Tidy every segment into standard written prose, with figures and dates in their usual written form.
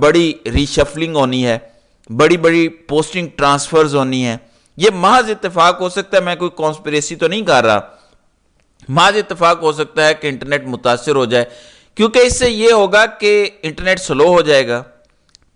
بڑی ریشفلنگ ہونی ہے، بڑی بڑی پوسٹنگ ٹرانسفرز ہونی ہے، یہ محض اتفاق ہو سکتا ہے. میں کوئی کانسپریسی تو نہیں کر رہا، محض اتفاق ہو سکتا ہے کہ انٹرنیٹ متاثر ہو جائے، کیونکہ اس سے یہ ہوگا کہ انٹرنیٹ سلو ہو جائے گا،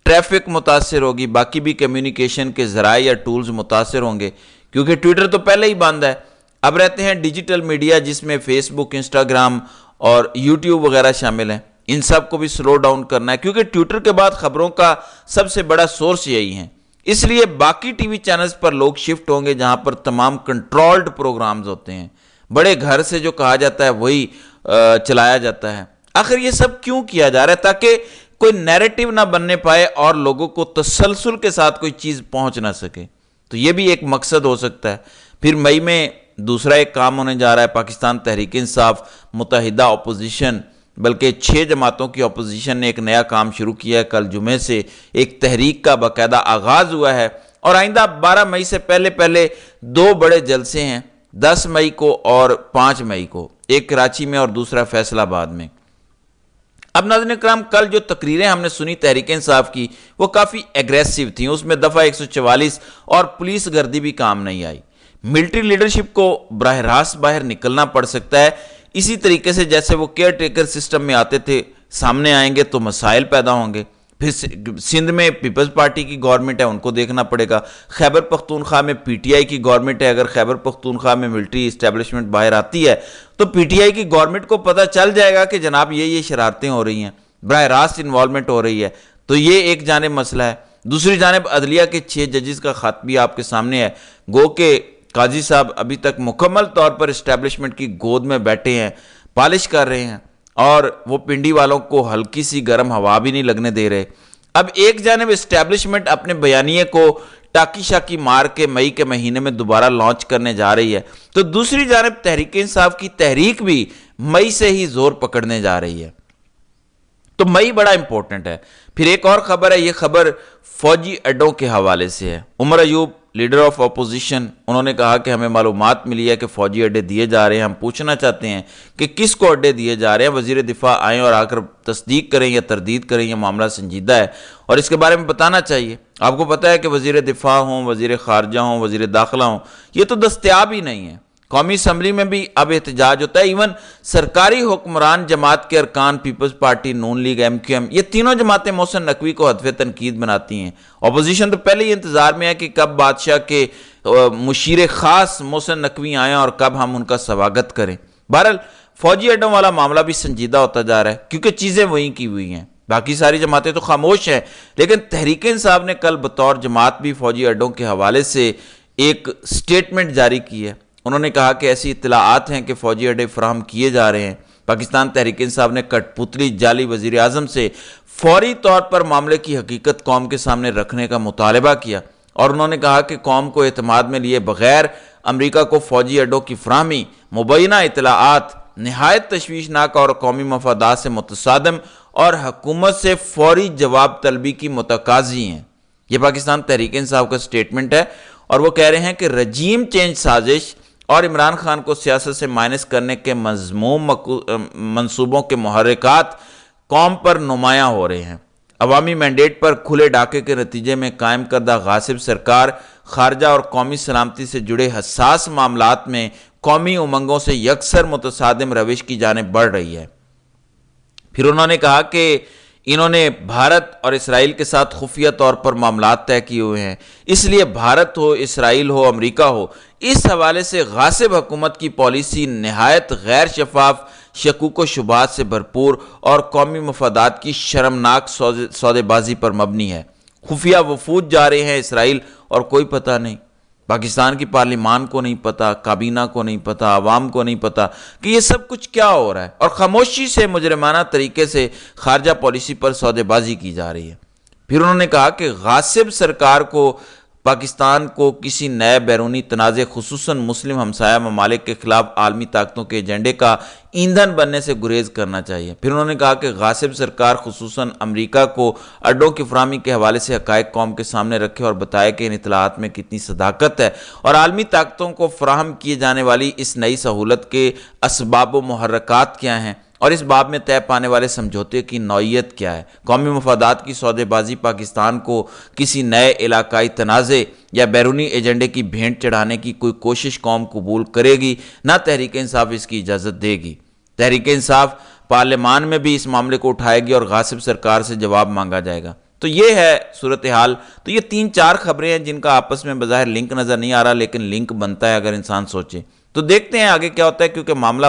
ٹریفک متاثر ہوگی، باقی بھی کمیونیکیشن کے ذرائع یا ٹولز متاثر ہوں گے، کیونکہ ٹویٹر تو پہلے ہی بند ہے. اب رہتے ہیں ڈیجیٹل میڈیا جس میں فیس بک، انسٹاگرام اور یوٹیوب وغیرہ شامل ہیں. ان سب کو بھی سلو ڈاؤن کرنا ہے، کیونکہ ٹویٹر کے بعد خبروں کا سب سے بڑا سورس یہی ہے. اس لیے باقی ٹی وی چینلز پر لوگ شفٹ ہوں گے جہاں پر تمام کنٹرولڈ پروگرامز ہوتے ہیں، بڑے گھر سے جو کہا جاتا ہے وہی چلایا جاتا ہے. آخر یہ سب کیوں کیا جا رہا ہے؟ تاکہ کوئی نیریٹو نہ بننے پائے اور لوگوں کو تسلسل کے ساتھ کوئی چیز پہنچ نہ سکے. تو یہ بھی ایک مقصد ہو سکتا ہے. پھر مئی میں دوسرا ایک کام ہونے جا رہا ہے. پاکستان تحریک انصاف، متحدہ اپوزیشن، بلکہ 6 جماعتوں کی اپوزیشن نے ایک نیا کام شروع کیا ہے. کل جمعے سے ایک تحریک کا باقاعدہ آغاز ہوا ہے، اور آئندہ 12 مئی سے پہلے 2 بڑے جلسے ہیں، 10 مئی کو اور 5 مئی کو، ایک کراچی میں اور دوسرا فیصل آباد میں. اب ناظرین کرام، کل جو تقریریں ہم نے سنی تحریک انصاف کی وہ کافی ایگریسو تھیں. اس میں دفعہ 144 اور پولیس گردی بھی کام نہیں آئی. ملٹری لیڈرشپ کو براہ راست باہر نکلنا پڑ سکتا ہے، اسی طریقے سے جیسے وہ کیئر ٹیکر سسٹم میں آتے تھے، سامنے آئیں گے تو مسائل پیدا ہوں گے. پھر سندھ میں پیپلز پارٹی کی گورنمنٹ ہے، ان کو دیکھنا پڑے گا. خیبر پختونخوا میں پی ٹی آئی کی گورنمنٹ ہے، اگر خیبر پختونخوا میں ملٹری اسٹیبلشمنٹ باہر آتی ہے تو پی ٹی آئی کی گورنمنٹ کو پتہ چل جائے گا کہ جناب یہ شرارتیں ہو رہی ہیں، براہ راست انوالومنٹ ہو رہی ہے. تو یہ ایک جانب مسئلہ ہے. دوسری جانب عدلیہ کے 6 ججز کا خط بھی آپ کے سامنے ہے. گو کہ قاضی صاحب ابھی تک مکمل طور پر اسٹیبلشمنٹ کی گود میں بیٹھے ہیں، پالش کر رہے ہیں، اور وہ پنڈی والوں کو ہلکی سی گرم ہوا بھی نہیں لگنے دے رہے. اب ایک جانب اسٹیبلشمنٹ اپنے بیانیے کو ٹاکی شاکی مار کے مئی کے مہینے میں دوبارہ لانچ کرنے جا رہی ہے، تو دوسری جانب تحریک انصاف کی تحریک بھی مئی سے ہی زور پکڑنے جا رہی ہے. تو مئی بڑا امپورٹنٹ ہے. پھر ایک اور خبر ہے، یہ خبر فوجی اڈوں کے حوالے سے ہے. Omar Ayub, leader of opposition, انہوں نے کہا کہ ہمیں معلومات ملی ہے کہ فوجی اڈے دیے جا رہے ہیں. ہم پوچھنا چاہتے ہیں کہ کس کو اڈے دیے جا رہے ہیں. وزیر دفاع آئیں اور آ کر تصدیق کریں یا تردید کریں. یہ معاملہ سنجیدہ ہے اور اس کے بارے میں بتانا چاہیے. آپ کو پتہ ہے کہ وزیر دفاع ہوں، وزیر خارجہ ہوں، وزیر داخلہ ہوں، یہ تو دستیاب ہی نہیں ہے. قومی اسمبلی میں بھی اب احتجاج ہوتا ہے. ایون سرکاری حکمران جماعت کے ارکان، پیپلز پارٹی، نون لیگ، ایم کیو ایم، یہ تینوں جماعتیں محسن نقوی کو ہدف تنقید بناتی ہیں. اپوزیشن تو پہلے ہی انتظار میں ہے کہ کب بادشاہ کے مشیر خاص محسن نقوی آئیں اور کب ہم ان کا سواگت کریں. بہرحال فوجی اڈوں والا معاملہ بھی سنجیدہ ہوتا جا رہا ہے، کیونکہ چیزیں وہیں کی ہوئی ہیں. باقی ساری جماعتیں تو خاموش ہیں، لیکن تحریک انصاف نے کل بطور جماعت بھی فوجی اڈوں کے حوالے سے ایک سٹیٹمنٹ جاری کی ہے. انہوں نے کہا کہ ایسی اطلاعات ہیں کہ فوجی اڈے فراہم کیے جا رہے ہیں. پاکستان تحریک انصاف نے کٹ پتلی جعلی وزیر اعظم سے فوری طور پر معاملے کی حقیقت قوم کے سامنے رکھنے کا مطالبہ کیا، اور انہوں نے کہا کہ قوم کو اعتماد میں لیے بغیر امریکہ کو فوجی اڈوں کی فراہمی مبینہ اطلاعات نہایت تشویشناک اور قومی مفادات سے متصادم اور حکومت سے فوری جواب طلبی کی متقاضی ہیں. یہ پاکستان تحریک انصاف کا سٹیٹمنٹ ہے، اور وہ کہہ رہے ہیں کہ رجیم چینج سازش اور عمران خان کو سیاست سے مائنس کرنے کے مذموم منصوبوں کے محرکات قوم پر نمایاں ہو رہے ہیں. عوامی مینڈیٹ پر کھلے ڈاکے کے نتیجے میں قائم کردہ غاصب سرکار خارجہ اور قومی سلامتی سے جڑے حساس معاملات میں قومی امنگوں سے یکسر متصادم روش کی جانب بڑھ رہی ہے. پھر انہوں نے کہا کہ انہوں نے بھارت اور اسرائیل کے ساتھ خفیہ طور پر معاملات طے کیے ہوئے ہیں، اس لیے بھارت ہو، اسرائیل ہو، امریکہ ہو، اس حوالے سے غاصب حکومت کی پالیسی نہایت غیر شفاف، شکوک و شبہات سے بھرپور اور قومی مفادات کی شرمناک سودے بازی پر مبنی ہے. خفیہ وفود جا رہے ہیں اسرائیل اور کوئی پتہ نہیں. پاکستان کی پارلیمان کو نہیں پتا، کابینہ کو نہیں پتا، عوام کو نہیں پتا کہ یہ سب کچھ کیا ہو رہا ہے، اور خاموشی سے مجرمانہ طریقے سے خارجہ پالیسی پر سودے بازی کی جا رہی ہے. پھر انہوں نے کہا کہ غاصب سرکار کو پاکستان کو کسی نئے بیرونی تنازع خصوصاً مسلم ہمسایہ ممالک کے خلاف عالمی طاقتوں کے ایجنڈے کا ایندھن بننے سے گریز کرنا چاہیے. پھر انہوں نے کہا کہ غاصب سرکار خصوصاً امریکہ کو اڈوں کی فراہمی کے حوالے سے حقائق قوم کے سامنے رکھے اور بتائے کہ ان اطلاعات میں کتنی صداقت ہے، اور عالمی طاقتوں کو فراہم کیے جانے والی اس نئی سہولت کے اسباب و محرکات کیا ہیں، اور اس باب میں طے پانے والے سمجھوتے کی نوعیت کیا ہے؟ قومی مفادات کی سودے بازی پاکستان کو کسی نئے علاقائی تنازع یا بیرونی ایجنڈے کی بھینٹ چڑھانے کی کوئی کوشش قوم قبول کرے گی، نہ تحریک انصاف اس کی اجازت دے گی۔ تحریک انصاف پارلیمان میں بھی اس معاملے کو اٹھائے گی اور غاصب سرکار سے جواب مانگا جائے گا۔ تو یہ ہے صورتحال۔ تو یہ 3-4 خبریں ہیں جن کا آپس میں بظاہر لنک نظر نہیں آ رہا، لیکن لنک بنتا ہے اگر انسان سوچے۔ تو دیکھتے ہیں آگے کیا ہوتا ہے، کیونکہ معاملہ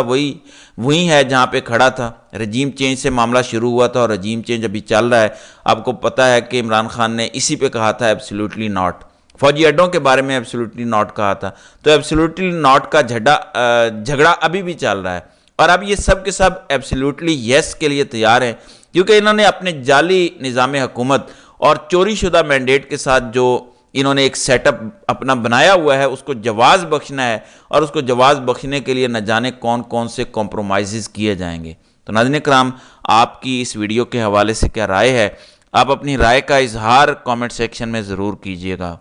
وہی ہے جہاں پہ کھڑا تھا۔ رجیم چینج سے معاملہ شروع ہوا تھا اور رجیم چینج ابھی چل رہا ہے۔ آپ کو پتہ ہے کہ عمران خان نے اسی پہ کہا تھا ایبسلیوٹلی ناٹ، فوجی اڈوں کے بارے میں ایبسلیوٹلی ناٹ کہا تھا۔ تو ایبسلیوٹلی ناٹ کا جھگڑا ابھی بھی چل رہا ہے، اور اب یہ سب کے سب ایبسلیوٹلی یس کے لیے تیار ہیں، کیونکہ انہوں نے اپنے جعلی نظام حکومت اور چوری شدہ مینڈیٹ کے ساتھ جو انہوں نے ایک سیٹ اپ اپنا بنایا ہوا ہے، اس کو جواز بخشنا ہے، اور اس کو جواز بخشنے کے لیے نہ جانے کون کون سے کمپرومائزز کیے جائیں گے۔ تو ناظرین کرام، آپ کی اس ویڈیو کے حوالے سے کیا رائے ہے؟ آپ اپنی رائے کا اظہار کامنٹ سیکشن میں ضرور کیجیے گا۔